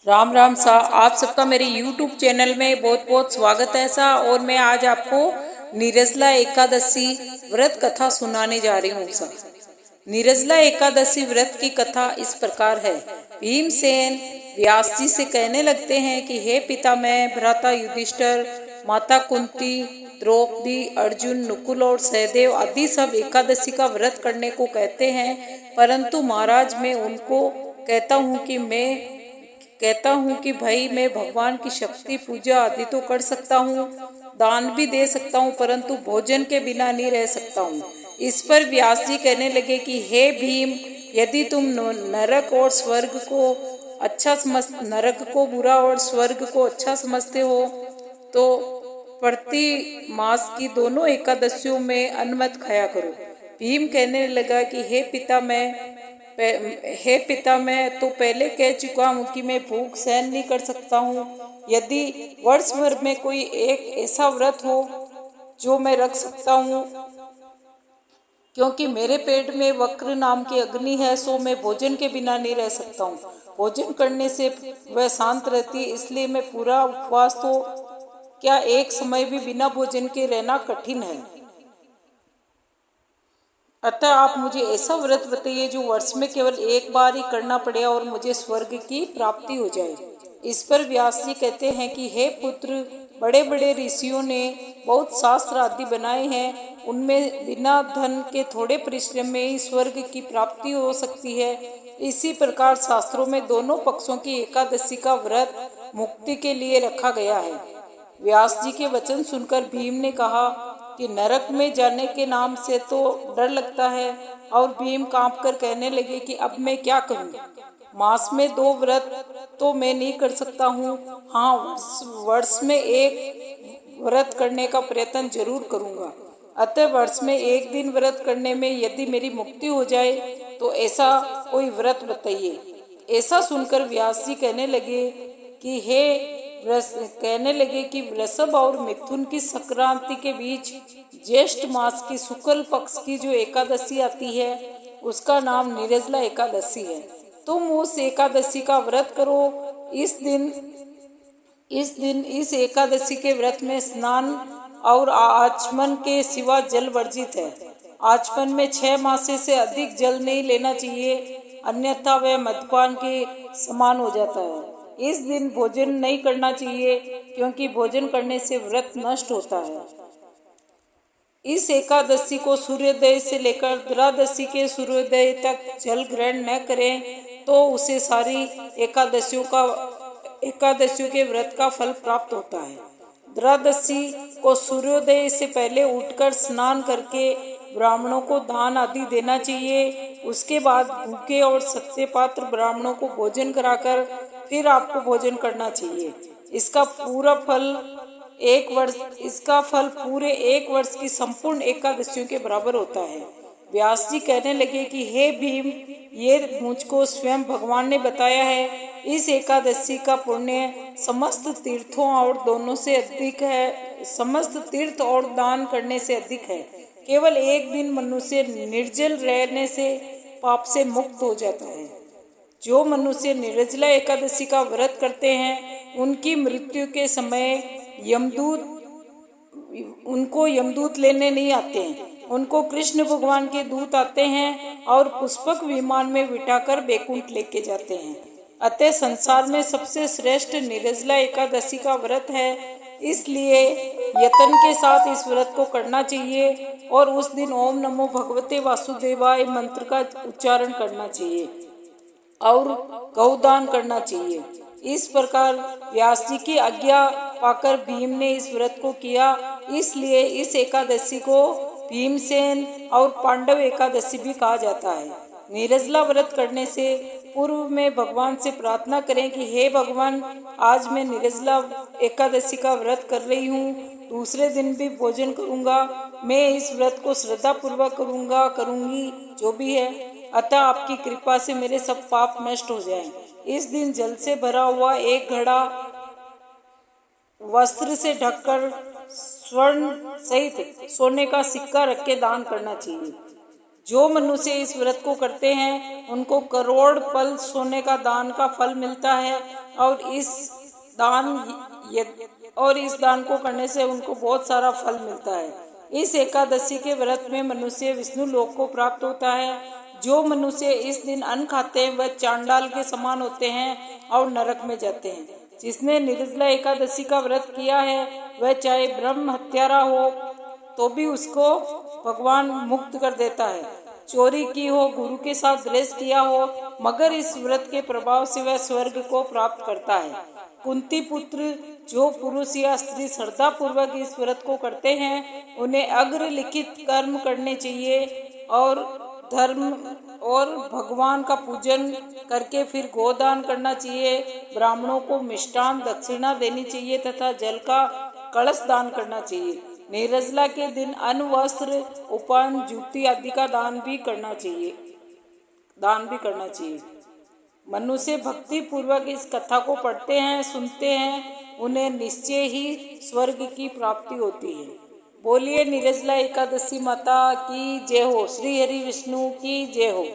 राम राम सा। आप सबका मेरे YouTube चैनल में बहुत बहुत स्वागत है सा। और मैं आज आपको निर्जला एकादशी व्रत कथा सुनाने जा रही हूँ सा। निर्जला एकादशी व्रत की कथा इस प्रकार है। भीमसेन व्यास जी से कहने लगते हैं कि हे पिता, मैं भ्राता युधिष्ठिर, माता कुंती, द्रौपदी, अर्जुन, नकुल और सहदेव आदि सब एकादशी का व्रत करने को कहते हैं, परंतु महाराज मैं उनको कहता हूँ कि भाई मैं भगवान की शक्ति पूजा आदि तो कर सकता हूँ, दान भी दे सकता हूँ, परंतु भोजन के बिना नहीं रह सकता हूँ। इस पर व्यास जी कहने लगे कि हे भीम, यदि तुम नरक और स्वर्ग को नरक को बुरा और स्वर्ग को अच्छा समझते हो तो प्रति मास की दोनों एकादशियों में अन्न मत खाया करो। भीम कहने लगा कि हे पिता, मैं तो पहले कह चुका हूँ कि मैं भूख सहन नहीं कर सकता हूँ। यदि वर्ष भर में कोई एक ऐसा व्रत हो जो मैं रख सकता हूँ, क्योंकि मेरे पेट में वक्र नाम की अग्नि है, सो मैं भोजन के बिना नहीं रह सकता हूँ। भोजन करने से वह शांत रहती है, इसलिए मैं पूरा उपवास तो क्या एक समय भी बिना भोजन के रहना कठिन है। अतः आप मुझे ऐसा व्रत बताइए जो वर्ष में केवल एक बार ही करना पड़े और मुझे स्वर्ग की प्राप्ति हो जाए। इस पर व्यास जी कहते हैं कि हे पुत्र, बड़े बड़े ऋषियों ने बहुत शास्त्र आदि बनाए हैं, उनमें बिना धन के थोड़े परिश्रम में ही स्वर्ग की प्राप्ति हो सकती है। इसी प्रकार शास्त्रों में दोनों पक्षों की एकादशी का व्रत मुक्ति के लिए रखा गया है। व्यास जी के वचन सुनकर भीम ने कहा कि नरक में जाने के नाम से तो डर लगता है, और भीम कांपकर कहने लगे कि अब मैं क्या करूं? मास में 2 व्रत तो मैं नहीं कर सकता हूँ, हाँ वर्ष में एक व्रत करने का प्रयत्न जरूर करूँगा। अतः वर्ष में एक दिन व्रत करने में यदि मेरी मुक्ति हो जाए तो ऐसा कोई व्रत बताइए। ऐसा सुनकर व्यास जी कहने लगे कि वृषभ और मिथुन की संक्रांति के बीच ज्येष्ठ मास की शुक्ल पक्ष की जो एकादशी आती है उसका नाम निर्जला एकादशी है। तुम उस एकादशी का व्रत करो। इस दिन इस एकादशी के व्रत में स्नान और आचमन के सिवा जल वर्जित है। आचमन में 6 मासे से अधिक जल नहीं लेना चाहिए, अन्यथा वह मद्यपान के समान हो जाता है। इस दिन भोजन नहीं करना चाहिए, क्योंकि भोजन करने से व्रत नष्ट होता है। इस एकादशी को सूर्योदय से लेकर द्वादशी के सूर्योदय तक जल ग्रहण न करें तो उसे सारी एकादशियों के व्रत का फल प्राप्त होता है। द्वादशी को सूर्योदय से पहले उठकर स्नान करके ब्राह्मणों को दान आदि देना चाहिए। उसके बाद भूखे और सत्य पात्र ब्राह्मणों को भोजन कराकर फिर आपको भोजन करना चाहिए। इसका फल पूरे 1 वर्ष की संपूर्ण एकादशियों के बराबर होता है। व्यास जी कहने लगे कि हे भीम, ये मुझको स्वयं भगवान ने बताया है। इस एकादशी का पुण्य समस्त तीर्थों और दोनों से अधिक है, समस्त तीर्थ और दान करने से अधिक है। केवल एक दिन मनुष्य निर्जल रहने से पाप से मुक्त हो जाता है। जो मनुष्य निर्जला एकादशी का व्रत करते हैं उनकी मृत्यु के समय उनको यमदूत लेने नहीं आते हैं, उनको कृष्ण भगवान के दूत आते हैं और पुष्पक विमान में बिठाकर बैकुंठ लेके जाते हैं। अतः संसार में सबसे श्रेष्ठ निर्जला एकादशी का व्रत है, इसलिए यत्न के साथ इस व्रत को करना चाहिए और उस दिन ओम नमो भगवते वासुदेवाय मंत्र का उच्चारण करना चाहिए और गौदान करना चाहिए। इस प्रकार व्यास जी की आज्ञा पाकर भीम ने इस व्रत को किया। इसलिए इस एकादशी को भीमसेन और पांडव एकादशी भी कहा जाता है। निर्जला व्रत करने से पूर्व में भगवान से प्रार्थना करें कि हे भगवान, आज मैं निर्जला एकादशी का व्रत कर रही हूँ, दूसरे दिन भी भोजन करूँगा, मैं इस व्रत को श्रद्धा पूर्वक करूँगी जो भी है। अतः आपकी कृपा से मेरे सब पाप नष्ट हो जाएं। इस दिन जल से भरा हुआ एक घड़ा वस्त्र से ढककर स्वर्ण सहित सोने का सिक्का रख के दान करना चाहिए। जो मनुष्य इस व्रत को करते हैं उनको करोड़ पल सोने का दान का फल मिलता है और इस दान को करने से उनको बहुत सारा फल मिलता है। इस एकादशी के व्रत में मनुष्य विष्णु लोक को प्राप्त होता है। जो मनुष्य इस दिन अन्न खाते हैं वह चांडाल के समान होते हैं और नरक में जाते हैं। जिसने निर्जला एकादशी का व्रत किया है वह चाहे ब्रह्म हत्यारा हो तो भी उसको भगवान मुक्त कर देता है। चोरी की हो, गुरु के साथ द्वेष किया हो, मगर इस व्रत के प्रभाव से वह स्वर्ग को प्राप्त करता है। कुंती पुत्र जो पुरुष या स्त्री श्रद्धा पूर्वक इस व्रत को करते हैं उन्हें अग्र लिखित कर्म करने चाहिए और धर्म और भगवान का पूजन करके फिर गोदान करना चाहिए। ब्राह्मणों को मिष्टान दक्षिणा देनी चाहिए तथा जल का कलश दान करना चाहिए। निर्जला के दिन अन्न, वस्त्र, उपान, जूती आदि का दान भी करना चाहिए। मनुष्य भक्ति पूर्वक इस कथा को पढ़ते हैं, सुनते हैं, उन्हें निश्चय ही स्वर्ग की प्राप्ति होती है। बोलिए निर्जला एकादशी माता की जय हो। श्री हरि विष्णु की जय हो।